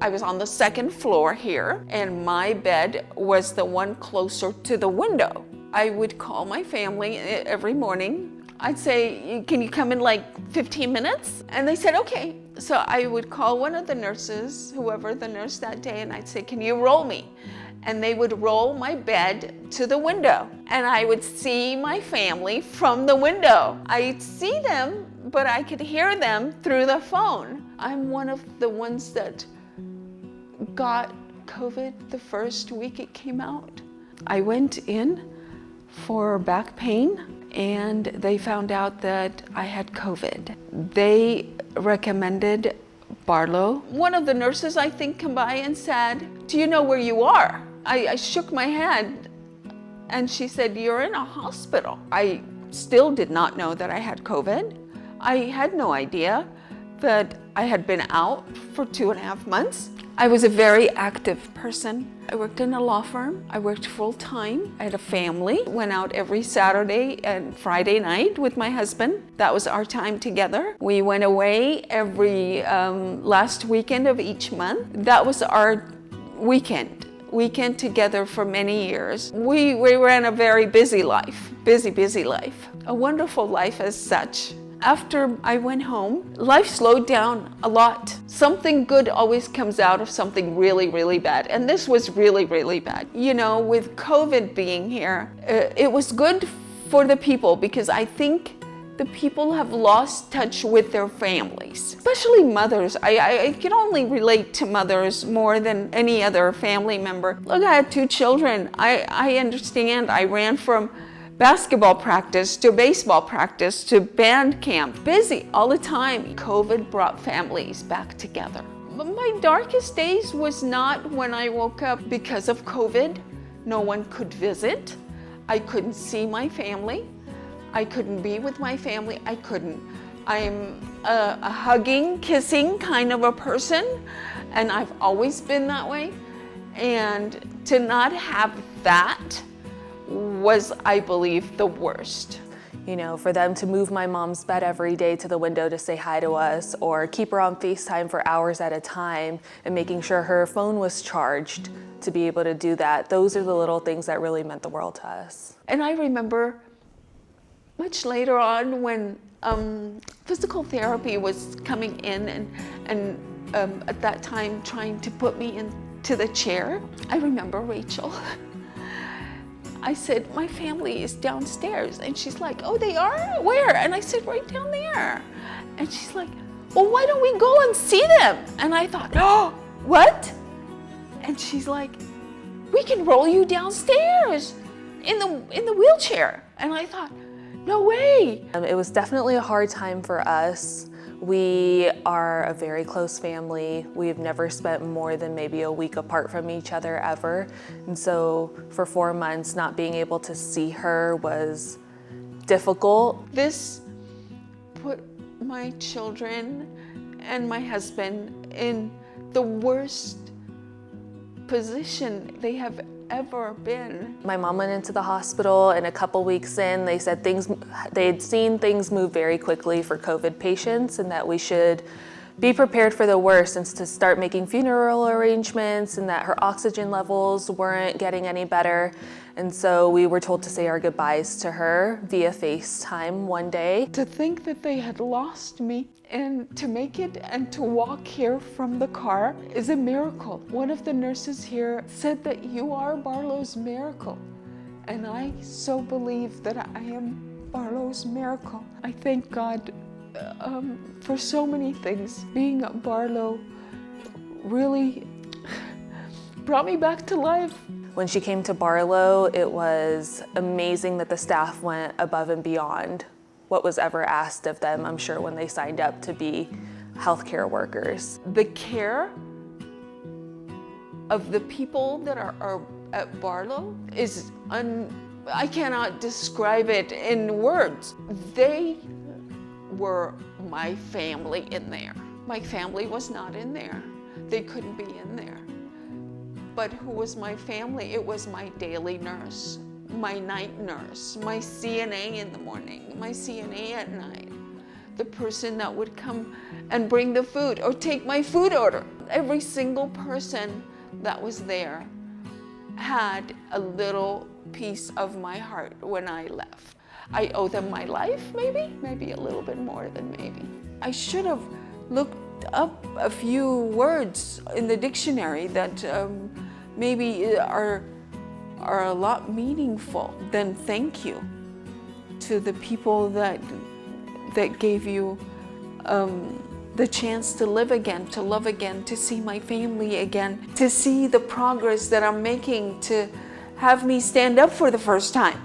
I was on the second floor here, and my bed was the one closer to the window. I would call my family every morning. I'd say, can you come in like 15 minutes? And they said, okay. So I would call one of the nurses, whoever the nurse that day, and I'd say, can you roll me? And they would roll my bed to the window. And I would see my family from the window. I'd see them, but I could hear them through the phone. I'm one of the ones that got COVID the first week it came out. I went in for back pain, and they found out that I had COVID. They recommended Barlow. One of the nurses, I think, came by and said, do you know where you are? I shook my head, and she said, you're in a hospital. I still did not know that I had COVID. I had no idea that I had been out for 2.5 months. I was a very active person. I worked in a law firm. I worked full time. I had a family. Went out every Saturday and Friday night with my husband. That was our time together. We went away every last weekend of each month. That was our weekend together for many years. We ran a very busy life, busy life. A wonderful life as such. After I went home, life slowed down a lot. Something good always comes out of something really, really bad. And this was really, really bad. You know, with COVID being here, it was good for the people because I think the people have lost touch with their families, especially mothers. I can only relate to mothers more than any other family member. Look, I had 2 children. I understand. I ran from basketball practice to baseball practice to band camp, busy all the time. COVID brought families back together. But my darkest days was not when I woke up because of COVID. No one could visit. I couldn't see my family. I couldn't be with my family. I couldn't. I'm a hugging, kissing kind of a person, and I've always been that way. And to not have that was, I believe, the worst. You know, for them to move my mom's bed every day to the window to say hi to us, or keep her on FaceTime for hours at a time and making sure her phone was charged to be able to do that, those are the little things that really meant the world to us. And I remember much later on when physical therapy was coming in and at that time trying to put me into the chair, I remember Rachel. I said, my family is downstairs. And she's like, oh, they are? Where? And I said, right down there. And she's like, well, why don't we go and see them? And I thought, oh, what? And she's like, we can roll you downstairs in the wheelchair. And I thought, no way. It was definitely a hard time for us. We are a very close family. We've never spent more than maybe a week apart from each other ever. And so for 4 months, not being able to see her was difficult. This put my children and my husband in the worst position they have ever been. My mom went into the hospital, and a couple weeks in, they said they'd seen things move very quickly for COVID patients, and that we should be prepared for the worst and to start making funeral arrangements, and that her oxygen levels weren't getting any better. And so we were told to say our goodbyes to her via FaceTime one day. To think that they had lost me and to make it and to walk here from the car is a miracle. One of the nurses here said that you are Barlow's miracle. And I so believe that I am Barlow's miracle. I thank God for so many things. Being at Barlow really brought me back to life. When she came to Barlow, it was amazing that the staff went above and beyond what was ever asked of them, I'm sure, when they signed up to be healthcare workers. The care of the people that are at Barlow is I cannot describe it in words. They were my family in there. My family was not in there. They couldn't be in there. But who was my family? It was my daily nurse, my night nurse, my CNA in the morning, my CNA at night, the person that would come and bring the food or take my food order. Every single person that was there had a little piece of my heart when I left. I owe them my life, maybe a little bit more than maybe. I should have looked up a few words in the dictionary that maybe are a lot meaningful than thank you to the people that gave you the chance to live again, to love again, to see my family again, to see the progress that I'm making, to have me stand up for the first time,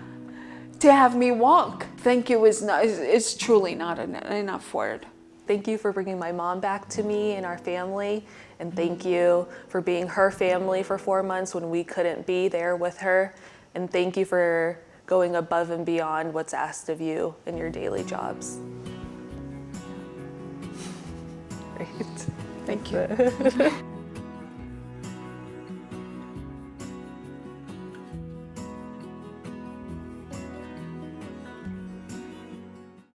to have me walk. Thank you is truly not enough word. Thank you for bringing my mom back to me and our family, and thank you for being her family for 4 months when we couldn't be there with her, and thank you for going above and beyond what's asked of you in your daily jobs. Great. Thank you.